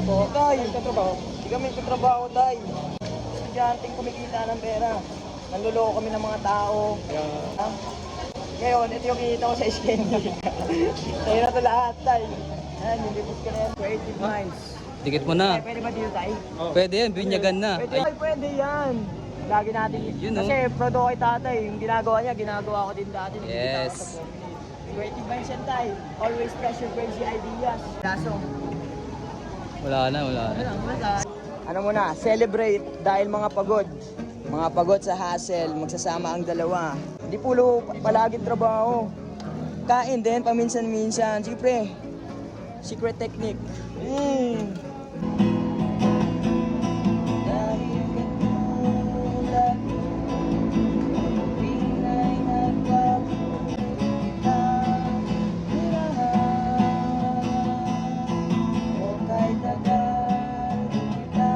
po. Tay, hindi kami nagtatrabaho, tay. Estudyanteng kumikita ng pera. Nanloloko kami ng mga tao. Ha? Ngayon, ito yung kita ko sa Skendi. Tayo na ito lahat, tay. Ayan, nilibos ko na yan. Creative Minds. Dikit mo na. Pwede ba dito, tay? Pwede yan, binyagan na. Pwede yan. Lagi natin. Yun, Kasi proud ako kay tatay. Yung ginagawa niya, ginagawa ko din dati. Yes. Nakikita ko sa comedy. Creative Minds yan, tay. Always fresh your crazy ideas. Laso. Wala na. Ano muna, celebrate dahil mga pagod. Mga pagod sa hassle, magsasama ang dalawa. Hindi pulo palaging trabaho. Kain din, paminsan-minsan. Sige pre, secret technique. Dahil katulad, pinay nagpapita, o kahit tagal kita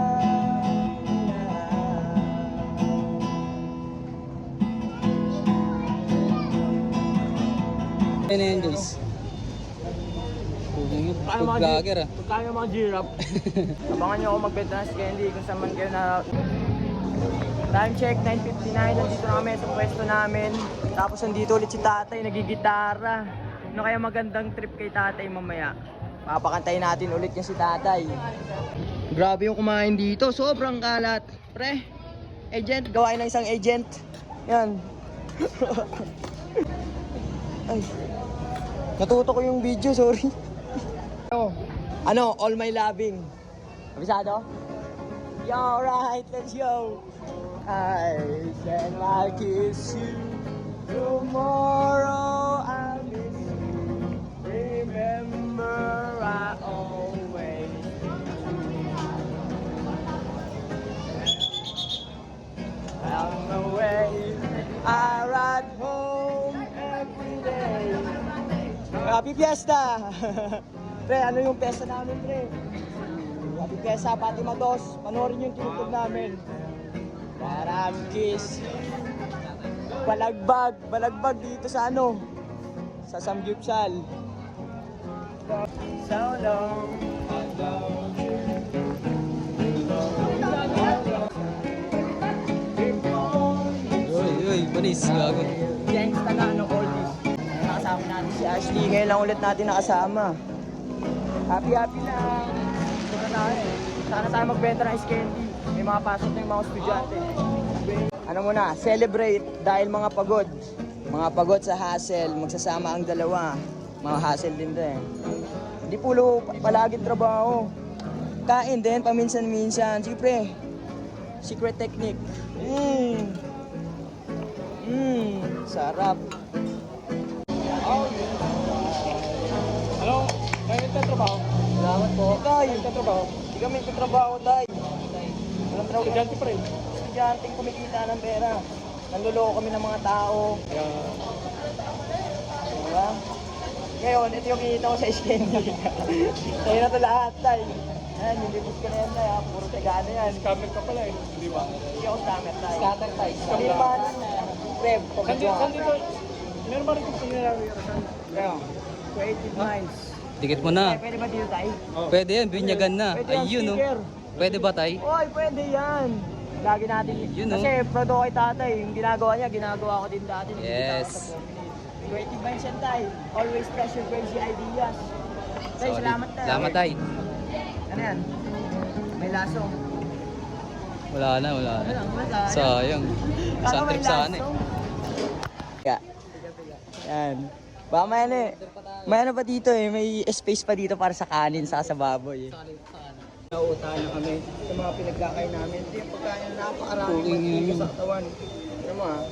Ayun na yan guys. Food vlogger ah. Kaya mga giraffe. Abangan nyo ako magbenta ng candy kung saan man kayo na... Time check, 9:59. Nandito na kami sa pwesto namin. Tapos nandito ulit si tatay, nagigitara. Ano kaya magandang trip kay tatay mamaya? Papakantayin natin ulit yung si tatay. Grabe yung kumain dito. Sobrang kalat. Pre, agent. Gawain ng isang agent. Yan. Ay. Natuto ko yung video, sorry. Ano, all my loving. Kabisado? Yeah, alright, let's go. I said I'll kiss you. Tomorrow I'll miss you. Remember I always on the way. I ride home every day. Happy Fiesta! Pre, ano yung pesta namin, pre? Happy Fiesta, Pati Matos. Panoorin yung tinutog namin. Parang kiss. Balagbag dito sa ano? Sa Samgyupsal. So long. Uy, panis. Gago. Gangsta na, ano, oldies. Nakasama natin si Ashley. Ngayon lang ulit natin nakasama. Happy na. Ito na tayo. Sana tayo magbenta ng candy. May mga pasok na yung mga estudyante. Ano muna, celebrate dahil mga pagod. Mga pagod sa hassle, magsasama ang dalawa. Mga hassle din to eh. Hindi pulo palaging trabaho. Kain din, paminsan-minsan. Sige pre, secret technique. Sarap. Hello? Kayo nagtatrabaho? Salamat po. Tay, nagtatrabaho? Hindi kami nagtatrabaho, tay. Walang trabaho. Estudyante pa rin. Estudyanteng kumikita ng pera. Nanloloko kami ng mga tao. Diba? Ngayon, ito yung kita ko sa Skendi. Tayo na ito lahat, tay. Ayan, nilibos ko na yan, tay. Puro tegano yan. Scammer ka pala eh. Di ba? Hindi ako scammer, tay. Scatter, tay. Hindi naman, Rev, Saan dito? Meron ba rin kung pinararirasan? Kaya, Creative Minds. Dikit mo na. Pwede ba dito, tay? Pwede yan, binyagan na. Pwede yan, Ayun no. sticker. Pwede ba tay? Oy, pwede yan. Lagi natin. Yun, no? Kasi proud ako kay tatay. Yung ginagawa niya, ginagawa ko din dati. Nakikita ko Yes. sa comedy. Creative Minds yan, tay. Always fresh your crazy ideas. Tay, salamat, tay. Salamat tay. Ano yan? May laso. Wala na. Wala. Sayang. Isang trip sana eh. Yan. Baka may ano eh. May ano pa dito eh. May space pa dito para sa kanin sa baboy eh. Nauutahan na kami sa mga pinagkakain namin. Ito yung pagkain na napakarami magiging sa katawan. Ano mo ah?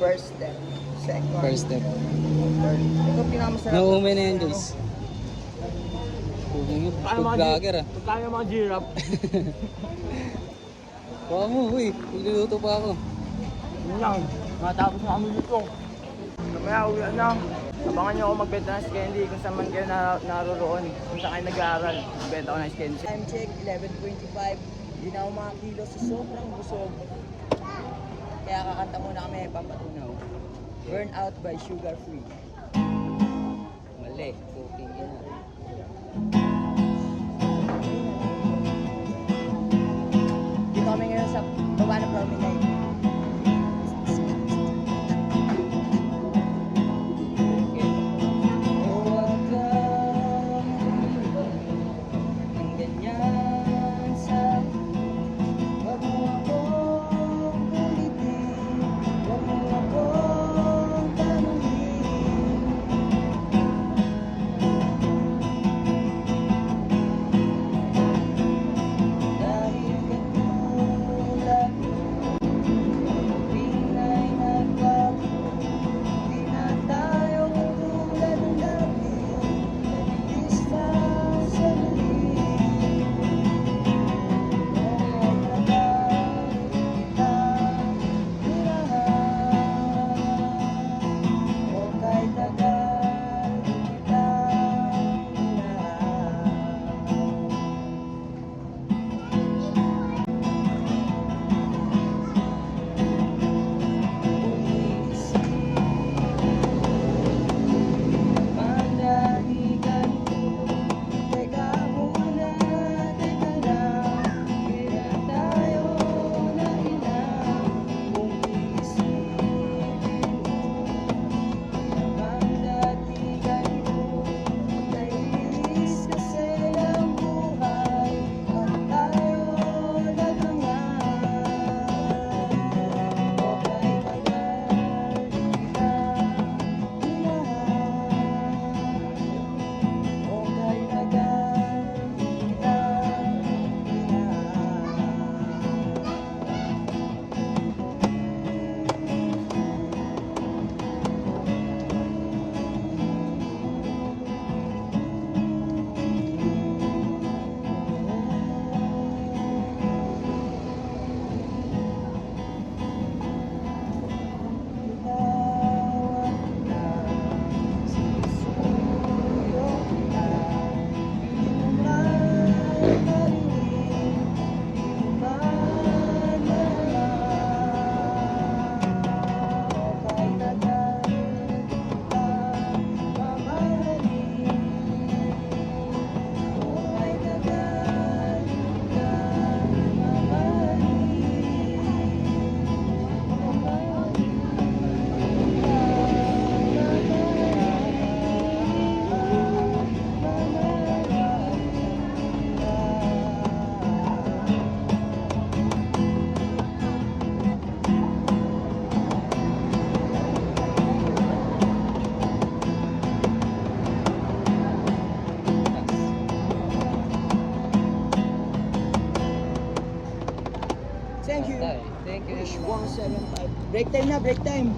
First step. Second. First step. Third. Ito pinakamasarap. Nauumi na yan guys. Food vlogger ah. Kaya mga giraffe. Baka mo, uy. Magluluto pa ako. Yun lang. Matapos na kami dito. Mamaya uwi na. Abangan nyo ako magbenta ng candy kung saan man kayo naroroon. Kung saan kayo nag-aaral. Magbenta ko ng candy. Time check, 11:25. Hindi na ako makakilo sa sobrang busog. Kaya kakanta muna kami, papatunaw. Burn Out by Sugar Free. Mali. Cooking yan ah. sa baba ng promenade. Huwag kang ng ganyan sa wag mo akong ulitin, wag mo akong tanungin. Dahil katulad Pinay nagbago, di na tayo katulad ng dati, nagigis na sa muli. O kay tagal kita Mandaligan ko, teka muna, teka lang, kaya tayo nailang kung iisipin mo. Mandaligan ko, naiinis kasi ng buhay, at tayo nagangal. O kay tagal kita o kay tagal kita Thank you. Thank you. Wish 175. Break time na, break time.